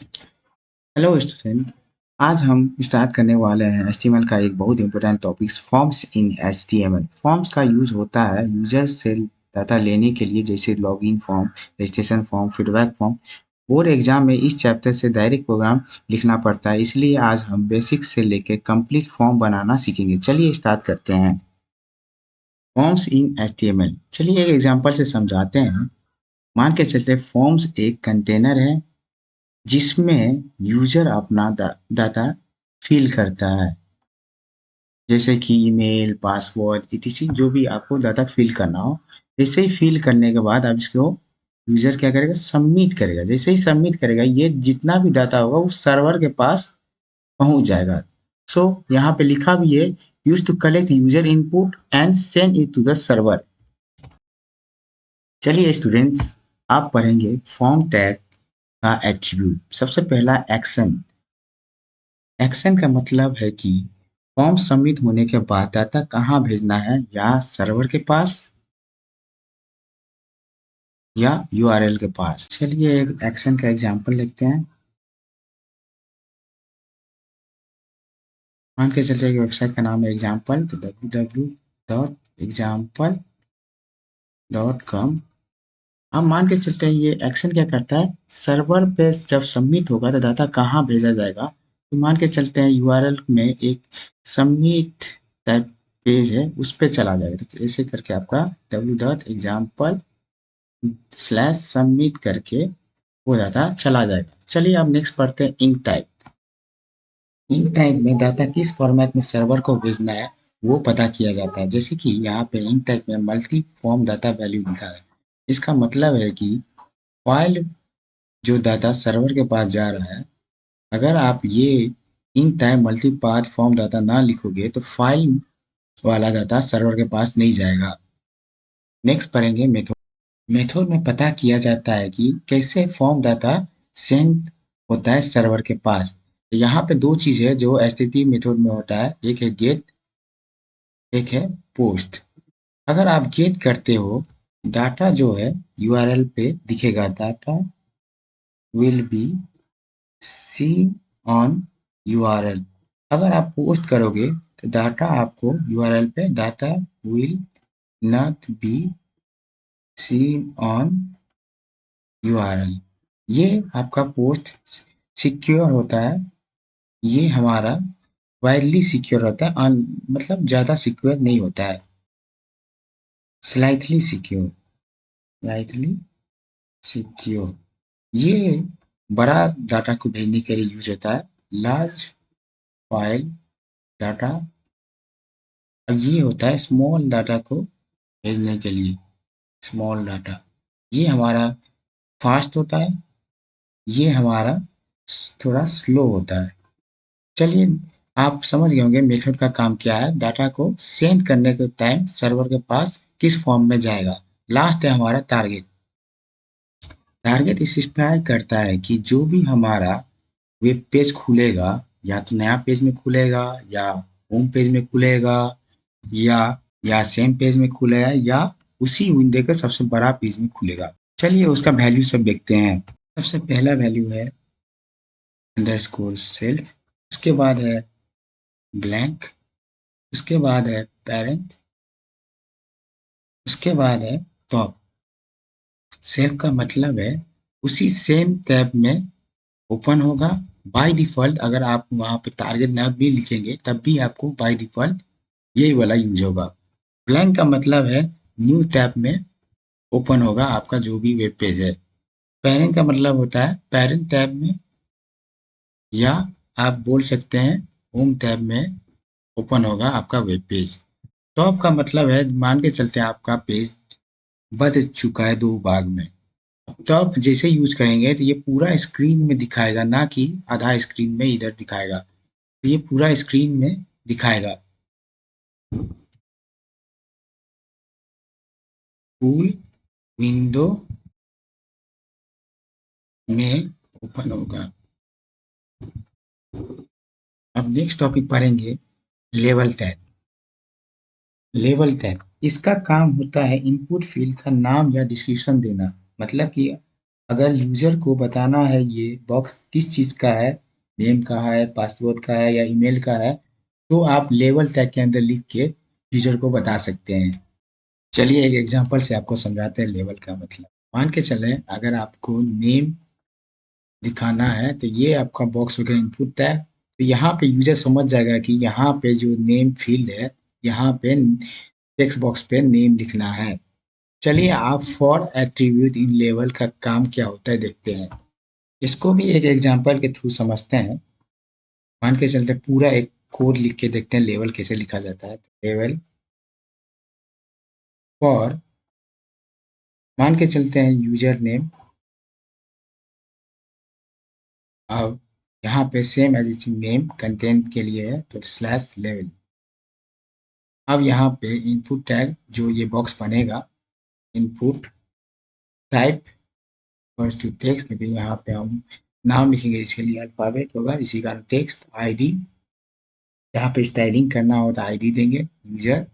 Hello student. आज हम start करने वाले हैं एचटीएमएल का एक बहुत important topic forms in HTML. Forms का यूज होता है यूजर से डाटा लेने के लिए, जैसे login form, registration form, feedback form. Board exam में इस चैप्टर से डायरेक्ट प्रोग्राम लिखना पड़ता है, इसलिए आज हम बेसिक से लेकर कंप्लीट फॉर्म बनाना सीखेंगे। चलिए स्टार्ट करते हैं। फॉर्म्स इन एचटीएमएल, चलिए एक एग्जाम्पल से समझाते हैं। मान के चलते फॉर्म्स एक कंटेनर है जिसमें यूजर अपना डाटा फिल करता है, जैसे कि ईमेल, पासवर्ड etc, जो भी आपको डाटा फिल करना हो। जैसे ही फिल करने के बाद आप इसको यूजर क्या करेगा, सबमिट करेगा। जैसे ही सबमिट करेगा, ये जितना भी डाटा होगा उस सर्वर के पास पहुंच जाएगा। सो यहाँ पे लिखा भी है, use to collect user input and send it to the server. चलिए स्टूडेंट्स, आप पढ़ेंगे फॉर्म टैग का एट्रीब्यूट। सबसे पहला एक्शन। एक्शन का मतलब है कि फॉर्म सबमिट होने के बाद डाटा कहाँ भेजना है, या सर्वर के पास या यूआरएल के पास। चलिए एक एक्शन का एग्जांपल लिखते हैं। मान के चलते हैं कि वेबसाइट का नाम है एग्जाम्पल, तो www.example.com। अब मान के चलते हैं ये एक्शन क्या करता है, सर्वर पे जब सबमिट होगा तो डाटा कहाँ भेजा जाएगा। तो मान के चलते हैं यूआरएल में एक सबमिट टाइप पेज है, उस पे चला जाएगा। तो ऐसे करके आपका www.example स्लैश सबमिट करके हो जाता चला जाएगा। चलिए अब नेक्स्ट पढ़ते हैं इंक टाइप। इंक टाइप में डाटा किस फॉर्मेट में सर्वर को भेजना है वो पता किया जाता है। जैसे कि यहाँ पे इंक टाइप में मल्टी फॉर्म डाटा वैल्यू लिखा है। इसका मतलब है कि फाइल जो डाटा सर्वर के पास जा रहा है, अगर आप ये enctype multipart form data ना लिखोगे तो फाइल वाला डाटा सर्वर के पास नहीं जाएगा। नेक्स्ट पढ़ेंगे मेथड। मेथड में पता किया जाता है कि कैसे फॉर्म डाटा सेंड होता है सर्वर के पास। यहाँ पे दो चीज़ है जो एचटीटीपी मेथड में होता है, एक है गेट, एक है पोस्ट। अगर आप गेट करते हो, डाटा जो है यूआरएल पे दिखेगा, data will be seen on URL. अगर आप पोस्ट करोगे तो डाटा आपको यूआरएल पे data will not be seen on URL. ये आपका पोस्ट सिक्योर होता है, ये हमारा वाइडली सिक्योर होता है, मतलब ज़्यादा सिक्योर नहीं होता है, स्लाइटली सिक्योर, स्लाइटली सिक्योर। ये बड़ा डाटा को भेजने के लिए यूज होता है, लार्ज फाइल डाटा। अब ये होता है स्मॉल डाटा को भेजने के लिए, स्मॉल डाटा। ये हमारा फास्ट होता है, ये हमारा थोड़ा स्लो होता है। चलिए आप समझ गए होंगे मेथड का काम क्या है। डाटा को सेंड करने के टाइम सर्वर के पास किस फॉर्म में जाएगा। लास्ट है हमारा टारगेट। टारगेट स्पेसिफाई करता है कि जो भी हमारा वेब पेज खुलेगा, या तो नया पेज में खुलेगा, या होम पेज में खुलेगा, या सेम पेज में खुलेगा, या उसी विंडो के सबसे बड़ा पेज में खुलेगा। चलिए उसका वैल्यू सब देखते हैं। सबसे पहला वैल्यू है अंडरस्कोर सेल्फ, उसके बाद है ब्लैंक, उसके बाद है पेरेंट, उसके बाद है टॉप। सेल्फ का मतलब है उसी सेम टैब में ओपन होगा बाय डिफ़ॉल्ट। अगर आप वहाँ पे टारगेट ना भी लिखेंगे तब भी आपको बाय डिफ़ॉल्ट यही वाला यूज होगा। ब्लैंक का मतलब है न्यू टैब में ओपन होगा आपका जो भी वेब पेज है। पेरेंट का मतलब होता है पेरेंट टैब में, या आप बोल सकते हैं होम टैब में ओपन होगा आपका वेब पेज। टॉप का मतलब है मान के चलते हैं आपका पेज बच चुका है दो भाग में, तो आप जैसे यूज करेंगे तो ये पूरा स्क्रीन में दिखाएगा, ना कि आधा स्क्रीन में इधर दिखाएगा। तो ये पूरा स्क्रीन में दिखाएगा। फुल विंडो में ओपन होगा। अब नेक्स्ट टॉपिक पढ़ेंगे लेवल टैग। लेवल टैग इसका काम होता है इनपुट फील्ड का नाम या डिस्क्रिप्शन देना। मतलब कि अगर यूजर को बताना है ये बॉक्स किस चीज़ का है, नेम का है, पासवर्ड का है या ईमेल का है, तो आप लेवल टैग के अंदर लिख के यूजर को बता सकते हैं। चलिए एक एग्जांपल से आपको समझाते हैं लेवल का मतलब। मान के चलें अगर आपको नेम दिखाना है तो ये आपका बॉक्स हो गया इनपुट टैग। तो यहाँ पे यूजर समझ जाएगा कि यहाँ पे जो नेम फील्ड है, यहाँ पे टेक्स्ट बॉक्स पे नेम लिखना है। चलिए आप फॉर एट्रीब्यूट इन लेवल का काम क्या होता है देखते हैं। इसको भी एक एग्जांपल के थ्रू समझते हैं। मान के चलते पूरा एक कोड लिख के देखते हैं लेवल कैसे लिखा जाता है। लेवल फॉर, मान के चलते हैं यूजर नेम, अब यहाँ पे same as it name content के लिए है तो स्लैश लेवल। अब यहाँ पे इनपुट टैग जो ये बॉक्स बनेगा, input type first to text, क्योंकि यहाँ पे हम नाम लिखेंगे, इसके लिए अल्फाबेट होगा, इसी का टेक्स्ट आईडी, यहाँ पे स्टाइलिंग करना हो तो आईडी देंगे यूजर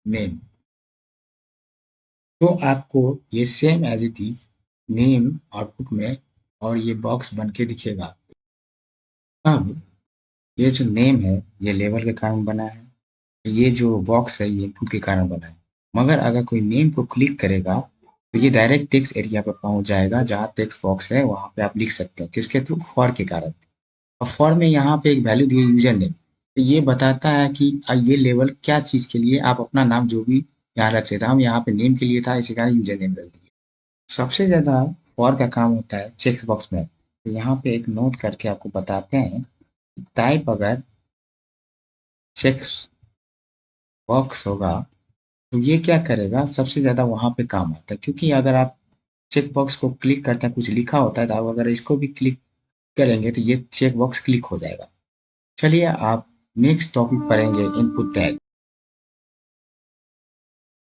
नेम। तो आपको ये same as it is name output में और ये बॉक्स बन के दिखेगा। अब ये जो नेम है ये लेवल के कारण बना है, ये जो बॉक्स है ये इनपुट के कारण बना है। मगर अगर कोई नेम को क्लिक करेगा तो ये डायरेक्ट टेक्स्ट एरिया पर पहुंच जाएगा, जहाँ टेक्स्ट बॉक्स है वहां पे आप लिख सकते हैं किसके थ्रू, फॉर के कारण। और फॉर में यहाँ पे एक वैल्यू दी है यूजर नेम, तो ये बताता है कि ये लेवल क्या चीज़ के लिए आप अपना नाम जो भी यहाँ रख सकते हैं। हम यहाँ पे नेम के लिए था, इसी कारण यूजर नेम रख दिए। सबसे ज़्यादा फॉर का काम होता है चेक बॉक्स में। तो यहाँ पे एक नोट करके आपको बताते हैं, टाइप अगर चेक बॉक्स होगा तो ये क्या करेगा, सबसे ज़्यादा वहाँ पे काम आता है। क्योंकि अगर आप चेक बॉक्स को क्लिक करते हैं, कुछ लिखा होता है, तो आप अगर इसको भी क्लिक करेंगे तो ये चेक बॉक्स क्लिक हो जाएगा। चलिए आप नेक्स्ट टॉपिक पढ़ेंगे इनपुट टैग।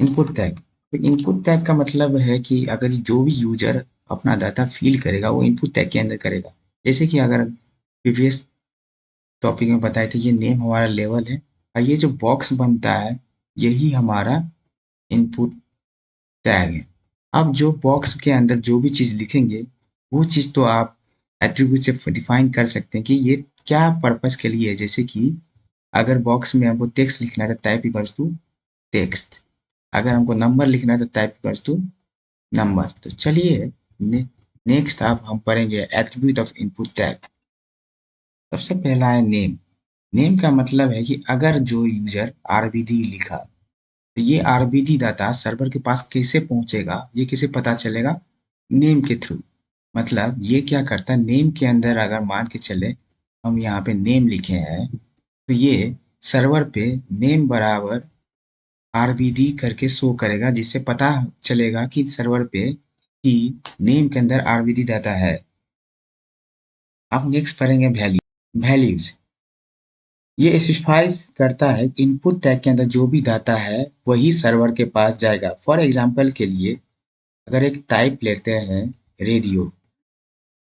इनपुट टैग, तो इनपुट टैग का मतलब है कि अगर जो भी यूजर अपना डाटा फिल करेगा वो इनपुट टैग के अंदर करेगा। जैसे कि अगर प्रीवियस टॉपिक में बताए थे, ये नेम हमारा लेवल है और ये जो बॉक्स बनता है यही हमारा इनपुट टैग है। अब जो बॉक्स के अंदर जो भी चीज़ लिखेंगे वो चीज़ तो आप एट्रीब्यूट से डिफाइन कर सकते हैं कि ये क्या पर्पस के लिए है। जैसे कि अगर बॉक्स में हमको टेक्स्ट लिखना है तो टाइप इक्वल्स टू टेक्स्ट, अगर हमको नंबर लिखना है तो टाइप इक्वल्स टू नंबर। तो चलिए नेक्स्ट आप हम पढ़ेंगे एट्रीब्यूट ऑफ इनपुट टैग। सबसे पहला है नेम। नेम का मतलब है कि अगर जो यूजर आरबीडी लिखा तो ये आरबीडी डाटा सर्वर के पास कैसे पहुंचेगा, ये कैसे पता चलेगा, नेम के थ्रू। मतलब ये क्या करता है, नेम के अंदर अगर मान के चले हम यहाँ पे नेम लिखे हैं तो ये सर्वर पे नेम बराबर आरबीडी करके शो करेगा, जिससे पता चलेगा कि सर्वर पे कि नेम के अंदर आरबीडी डाटा है। अब नेक्स्ट पढ़ेंगे वैल्यूज। ये स्पेसिफाइज करता है इनपुट टैग के अंदर जो भी डाटा है वही सर्वर के पास जाएगा। फॉर एग्जांपल के लिए अगर एक टाइप लेते हैं रेडियो,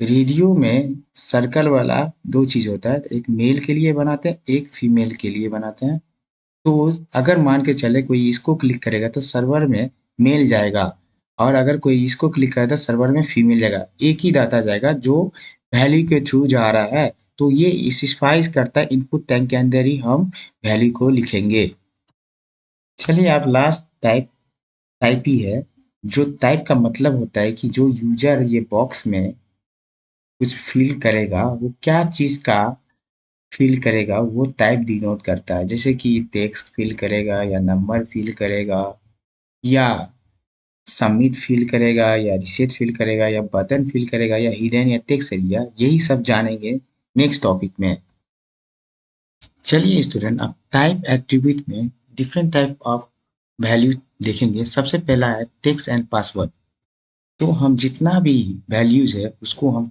रेडियो में सर्कल वाला दो चीज़ होता है, एक मेल के लिए बनाते हैं एक फीमेल के लिए बनाते हैं। तो अगर मान के चले कोई इसको क्लिक करेगा तो सर्वर में मेल जाएगा, और अगर कोई इसको क्लिक करेगा तो सर्वर में फीमेल जाएगा, एक ही डाटा जाएगा जो वैल्यू के थ्रू जा रहा है। तो ये स्पेसिफाइज करता है इनपुट टैग के अंदर ही हम वैल्यू को लिखेंगे। चलिए आप लास्ट टाइप ही है। जो टाइप का मतलब होता है कि जो यूजर ये बॉक्स में कुछ फिल करेगा वो क्या चीज़ का फिल करेगा वो टाइप डिनोट करता है। जैसे कि टेक्स्ट फिल करेगा या नंबर फिल करेगा या सबमिट फिल करेगा या रिसेट फिल करेगा या बटन फिल करेगा या हिडन या टेक्स्ट एरिया, यही सब जानेंगे नेक्स्ट टॉपिक में। चलिए स्टूडेंट अब टाइप एट्रीब्यूट में डिफरेंट टाइप ऑफ वैल्यू देखेंगे। सबसे पहला है टेक्स्ट एंड पासवर्ड। तो हम जितना भी वैल्यूज है उसको हम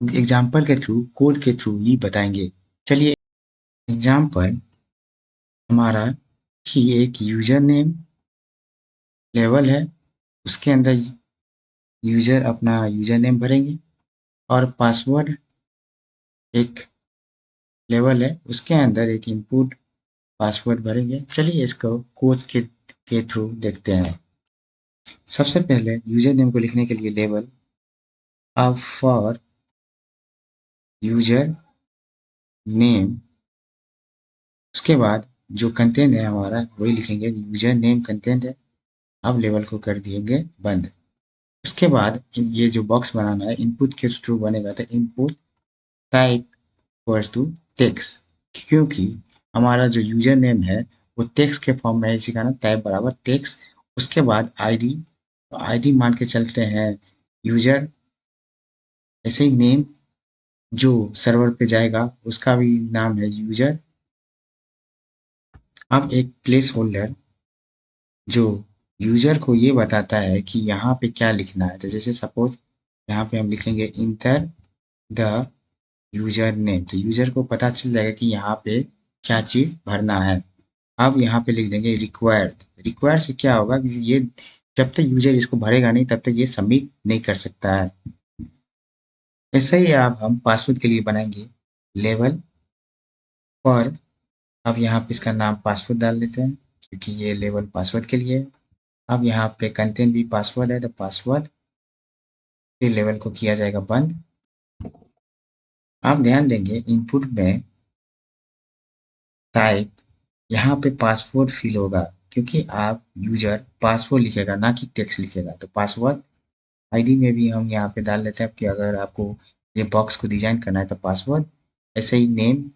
एग्जाम्पल के थ्रू कोड के थ्रू ही बताएंगे। चलिए एग्जाम्पल हमारा कि एक यूजर नेम लेवल है, उसके अंदर यूजर अपना यूजर नेम भरेंगे, और पासवर्ड एक लेवल है उसके अंदर एक इनपुट पासवर्ड भरेंगे। चलिए इसको कोड के थ्रू देखते हैं। सबसे पहले यूजर नेम को लिखने के लिए लेवल अब फॉर यूजर नेम, उसके बाद जो कंटेंट है हमारा वही लिखेंगे, यूजर नेम कंटेंट है। अब लेवल को कर दिएंगे बंद। उसके बाद ये जो बॉक्स बनाना है इनपुट के थ्रू बनेगा, तो input type equals to text, क्योंकि हमारा जो यूजर नेम है वो टेक्स्ट के फॉर्म में है, इसी कारण टाइप बराबर टेक्स्ट। उसके बाद आईडी, तो आईडी मान के चलते हैं यूजर, ऐसे ही नेम जो सर्वर पे जाएगा उसका भी नाम है यूजर। अब एक प्लेस होल्डर जो यूजर को ये बताता है कि यहाँ पे क्या लिखना है, तो जैसे सपोज यहाँ पे हम लिखेंगे इंटर द यूजर नेम, तो यूजर को पता चल जाएगा कि यहाँ पे क्या चीज़ भरना है। अब यहाँ पे लिख देंगे रिक्वायर्ड। रिक्वायर्ड से क्या होगा कि ये जब तक यूजर इसको भरेगा नहीं तब तक ये सबमिट नहीं कर सकता है। ऐसे ही आप हम पासवर्ड के लिए बनाएंगे लेवल पर। अब यहाँ पे इसका नाम पासवर्ड डाल देते हैं क्योंकि ये लेवल पासवर्ड के लिए है। अब यहाँ पे कंटेंट भी पासवर्ड है तो पासवर्ड, फिर लेवल को किया जाएगा बंद। आप ध्यान देंगे इनपुट में टाइप, यहाँ पे पासवर्ड फिल होगा क्योंकि आप यूजर पासवर्ड लिखेगा ना कि टेक्स्ट लिखेगा, तो पासवर्ड आईडी में भी हम यहाँ पे डाल लेते हैं कि अगर आपको ये बॉक्स को डिजाइन करना है तो पासवर्ड। ऐसे ही नेम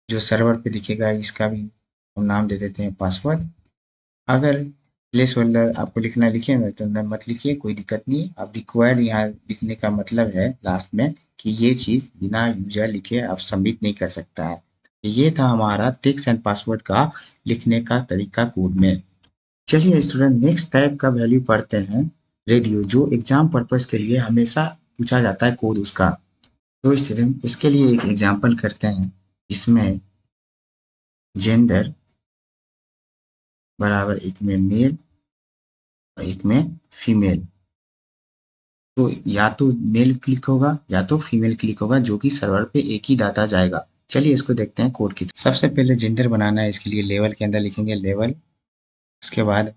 जो सर्वर पे दिखेगा इसका भी हम नाम दे देते हैं पासवर्ड। अगर प्लेस होल्डर आपको लिखना है लिखिए, तो न मत लिखिए, कोई दिक्कत नहीं। अब रिक्वायर्ड यहाँ लिखने का मतलब है लास्ट में कि ये चीज़ बिना यूजर लिखे आप सबमिट नहीं कर सकता है। ये था हमारा टेक्स्ट एंड पासवर्ड का लिखने का तरीका कोड में। चलिए स्टूडेंट नेक्स्ट टाइप का वैल्यू पढ़ते हैं, रेडियो, जो एग्जाम पर्पस के लिए हमेशा पूछा जाता है कोड उसका। तो स्टूडेंट इसके लिए एक एग्जाम्पल करते हैं जिसमें जेंडर बराबर एक में मेल और एक में फीमेल, तो या तो मेल क्लिक होगा या तो फीमेल क्लिक होगा जो कि सर्वर पे एक ही डाटा जाएगा। चलिए इसको देखते हैं कोड की। सबसे पहले जेंडर बनाना है, इसके लिए लेवल के अंदर लिखेंगे लेवल। उसके बाद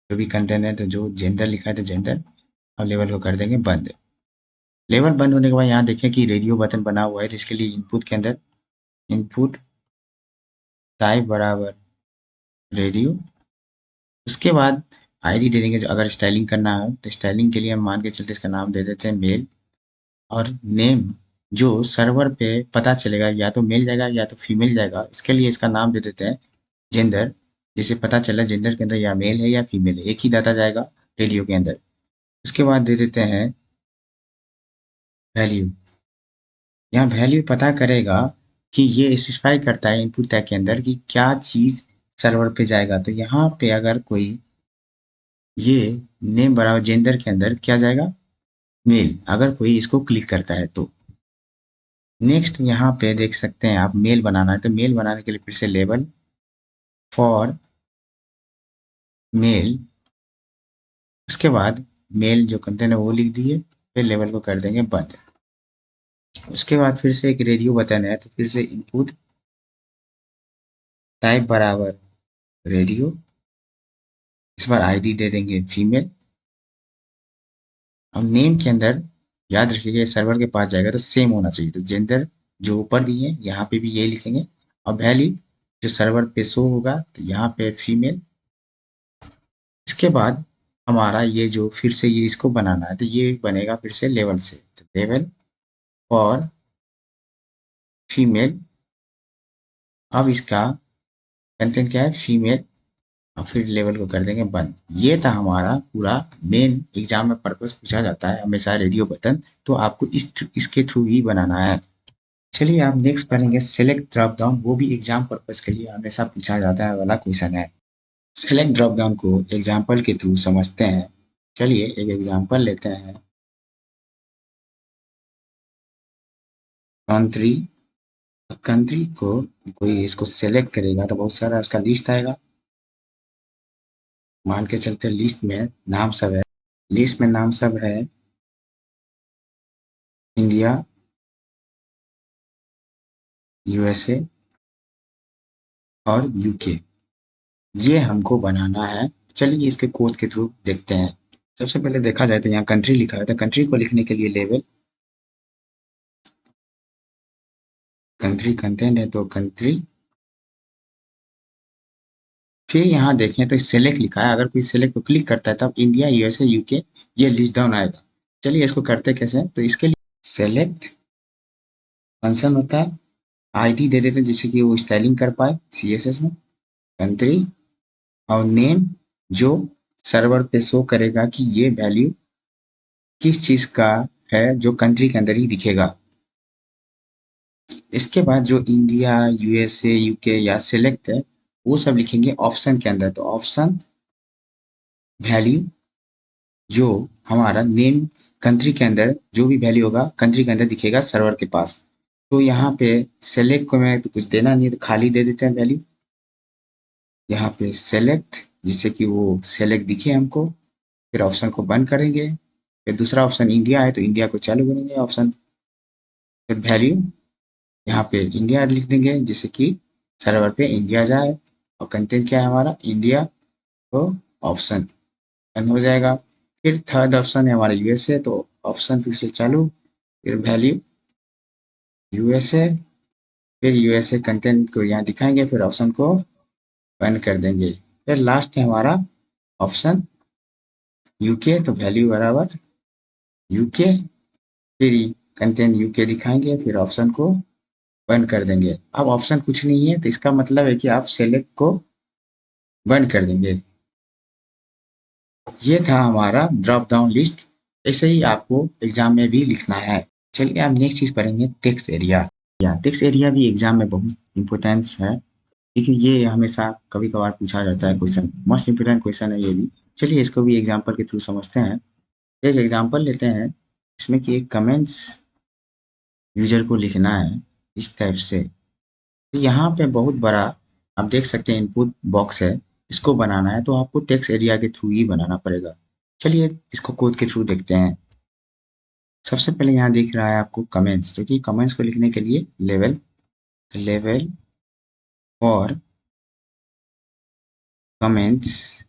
जो भी कंटेंट है तो जो जेंडर लिखा है तो जेंडर, और लेवल को कर देंगे बंद। लेवल बंद होने के बाद यहाँ देखें कि रेडियो बटन बना हुआ है, तो इसके लिए इनपुट के अंदर इनपुट टाइप बराबर रेडियो। उसके बाद आईडी दे देंगे, जो अगर स्टाइलिंग करना हो तो स्टाइलिंग के लिए हम मान के चलते इसका नाम दे देते हैं मेल। और नेम जो सर्वर पे पता चलेगा या तो मेल जाएगा या तो फीमेल जाएगा, इसके लिए इसका नाम दे देते हैं जेंडर, जिससे पता चला जेंडर के अंदर या मेल है या फीमेल है, एक ही डाटा जाएगा रेडियो के अंदर। उसके बाद दे देते हैं वैल्यू। यहाँ वैल्यू पता करेगा कि ये स्पेसिफाई करता है इनपुट टैग के अंदर कि क्या चीज़ सर्वर पे जाएगा, तो यहाँ पे अगर कोई ये नेम बराबर जेंडर के अंदर क्या जाएगा मेल, अगर कोई इसको क्लिक करता है तो। नेक्स्ट यहाँ पे देख सकते हैं आप मेल बनाना है, तो मेल बनाने के लिए फिर से लेवल फॉर मेल, उसके बाद मेल जो कंटेंट है वो लिख दिए, फिर लेवल को कर देंगे बंद। उसके बाद फिर से एक रेडियो बटन है, तो फिर से इनपुट टाइप बराबर रेडियो, इस बार आईडी दे देंगे फीमेल। अब नेम के अंदर याद रखिएगा ये सर्वर के पास जाएगा तो सेम होना चाहिए, तो जेंडर जो ऊपर दिए यहाँ पे भी यही लिखेंगे। और वैल्यू जो सर्वर पे शो होगा तो यहाँ पे फीमेल। इसके बाद हमारा ये जो फिर से ये इसको बनाना है, तो ये बनेगा फिर से लेवल से, तो लेवल फॉर फीमेल। अब इसका कंटेंट क्या है फीमेल, और फिर लेवल को कर देंगे बंद। ये था हमारा पूरा मेन एग्जाम में पर्पस पूछा जाता है हमेशा रेडियो बटन, तो आपको इसके थ्रू ही बनाना है। चलिए आप नेक्स्ट पढ़ेंगे सेलेक्ट ड्रॉप डाउन, वो भी एग्जाम पर्पस के लिए हमेशा पूछा जाता है वाला क्वेश्चन है। सेलेक्ट ड्रॉप डाउन को एग्जाम्पल के थ्रू समझते हैं। चलिए एक एग्जाम्पल लेते हैं, कंट्री। कंट्री को कोई इसको सेलेक्ट करेगा तो बहुत सारा उसका लिस्ट आएगा, मान के चलते लिस्ट में नाम सब है, लिस्ट में नाम सब है इंडिया, यूएसए और यूके। ये हमको बनाना है, चलिए इसके कोड के थ्रू देखते हैं। सबसे पहले देखा जाए तो यहाँ कंट्री लिखा है, तो कंट्री को लिखने के लिए लेवल कंट्री कंटेंट है तो कंट्री, फिर यहाँ देखें तो सेलेक्ट लिखा है, अगर कोई सेलेक्ट को क्लिक करता है तब इंडिया, यूएसए, यूके ये लिस्ट डाउन आएगा। चलिए इसको करते कैसे हैं, तो इसके लिए सेलेक्ट फंक्शन होता है, आईडी दे देते हैं जिससे कि वो स्टाइलिंग कर पाए सीएसएस में, कंट्री और नेम जो सर्वर पे शो करेगा कि ये वैल्यू किस चीज का है, जो कंट्री के अंदर ही दिखेगा। इसके बाद जो इंडिया, यूएसए, यूके या सिलेक्ट है वो सब लिखेंगे ऑप्शन के अंदर, तो ऑप्शन वैल्यू जो हमारा नेम कंट्री के अंदर जो भी वैल्यू होगा कंट्री के अंदर दिखेगा सर्वर के पास। तो यहाँ पे सेलेक्ट को मैं तो कुछ देना नहीं है तो खाली दे देते हैं वैल्यू, यहाँ पे सेलेक्ट जिससे कि वो सेलेक्ट दिखे हमको, फिर ऑप्शन को बंद करेंगे, फिर दूसरा ऑप्शन इंडिया है तो इंडिया को चालू करेंगे ऑप्शन, फिर वैल्यू यहाँ पे इंडिया लिख देंगे जिससे कि सर्वर पे इंडिया जाए, और कंटेंट क्या है हमारा इंडिया, तो ऑप्शन बंद हो जाएगा। फिर थर्ड ऑप्शन है हमारा यूएसए, तो ऑप्शन फिर से चालू, फिर वैल्यू यूएसए, फिर यूएसए कंटेंट को यहाँ दिखाएंगे, फिर ऑप्शन को बंद कर देंगे। फिर लास्ट है हमारा ऑप्शन यूके, तो वैल्यू बराबर यूके, फिर कंटेंट यूके दिखाएंगे, फिर ऑप्शन को बंद कर देंगे। अब ऑप्शन कुछ नहीं है तो इसका मतलब है कि आप सेलेक्ट को बंद कर देंगे। ये था हमारा ड्रॉप डाउन लिस्ट, ऐसे ही आपको एग्जाम में भी लिखना है। चलिए अब नेक्स्ट चीज पढ़ेंगे टेक्स्ट एरिया। या टेक्स्ट एरिया भी एग्जाम में बहुत इंपॉर्टेंस है, क्योंकि ये हमेशा कभी कभार पूछा जाता है क्वेश्चन, मोस्ट इंपोर्टेंट क्वेश्चन है ये भी। चलिए इसको भी एग्जाम्पल के थ्रू समझते हैं। एक एग्जाम्पल लेते हैं, इसमें कि एक कमेंट्स यूजर को लिखना है इस टाइप से। तो यहाँ पे बहुत बड़ा आप देख सकते हैं इनपुट बॉक्स है, इसको बनाना है तो आपको टेक्स्ट एरिया के थ्रू ही बनाना पड़ेगा। चलिए इसको कोड के थ्रू देखते हैं। सबसे पहले यहाँ दिख रहा है आपको कमेंट्स, तो कि कमेंट्स को लिखने के लिए लेवल लेवल फॉर कमेंट्स,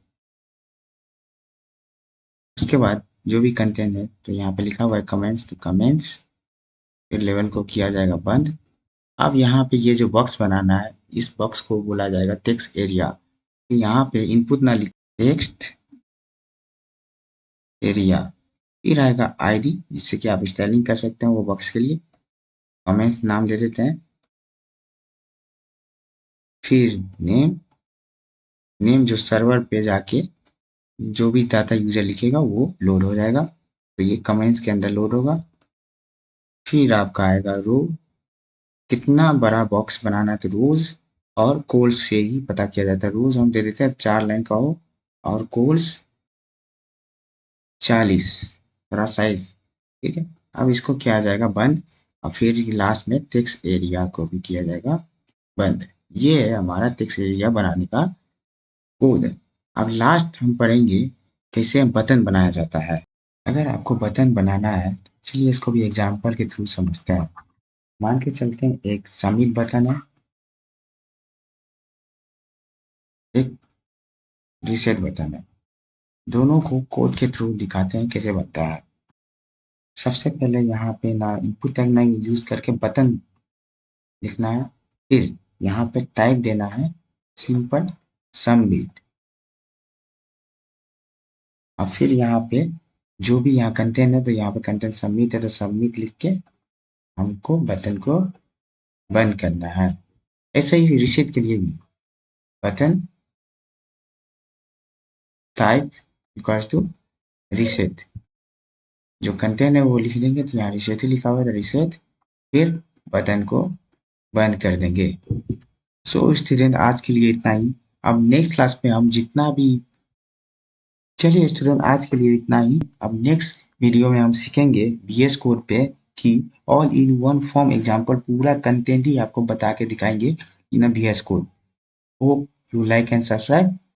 उसके बाद जो भी कंटेंट है तो यहाँ पे लिखा हुआ है कमेंट्स, तो कमेंट्स, फिर लेवल को किया जाएगा बंद। अब यहाँ पे ये जो बॉक्स बनाना है इस बॉक्स को बोला जाएगा टेक्स्ट एरिया। तो यहाँ पे इनपुट ना लिख, टेक्स्ट एरिया, फिर आएगा आईडी जिससे कि आप स्टाइलिंग कर सकते हैं वो बॉक्स के लिए, कमेंट्स नाम दे देते हैं, फिर नेम, नेम जो सर्वर पे जाके जो भी डाटा यूजर लिखेगा वो लोड हो जाएगा, तो ये कमेंट्स के अंदर लोड होगा। फिर आपका आएगा रो, कितना बड़ा बॉक्स बनाना है तो रोज और कोल्स से ही पता किया जाता है। रोज हम दे देते हैं 4 लाइन का हो, और कोल्स 40 थोड़ा साइज, ठीक है। अब इसको किया जाएगा बंद, और फिर लास्ट में टेक्स्ट एरिया को भी किया जाएगा बंद। ये है हमारा टेक्स्ट एरिया बनाने का कोड। अब लास्ट हम पढ़ेंगे कैसे बटन बनाया जाता है। अगर आपको बटन बनाना है तो चलिए इसको भी एग्जाम्पल के थ्रू समझते हैं। मान के चलते हैं एक सबमिट बटन है, एक रीसेट बटन है, दोनों को कोड के थ्रू दिखाते हैं कैसे बनता है। सबसे पहले यहाँ पे ना इनपुट टैग ना यूज करके बटन लिखना है, फिर यहाँ पे टाइप देना है सिंपल सबमिट, और फिर यहाँ पे जो भी यहाँ कंटेंट है तो यहाँ पे कंटेंट सबमिट है तो सबमिट लिख के हमको बटन को बंद करना है। ऐसे ही रिसेट के लिए भी button type equals to reset, जो कंटेंट है वो लिख देंगे तो यहाँ रिसेट ही लिखा हुआ है तो रिसेट, फिर बटन को बंद कर देंगे। सो स्टूडेंट आज के लिए इतना ही। अब नेक्स्ट क्लास में हम जितना भी, चलिए स्टूडेंट आज के लिए इतना ही। अब नेक्स्ट वीडियो में हम सीखेंगे VS कोड पे कि all in one form example, पूरा कंटेंट ही आपको बता के दिखाएंगे इन VS code. Hope you like and subscribe.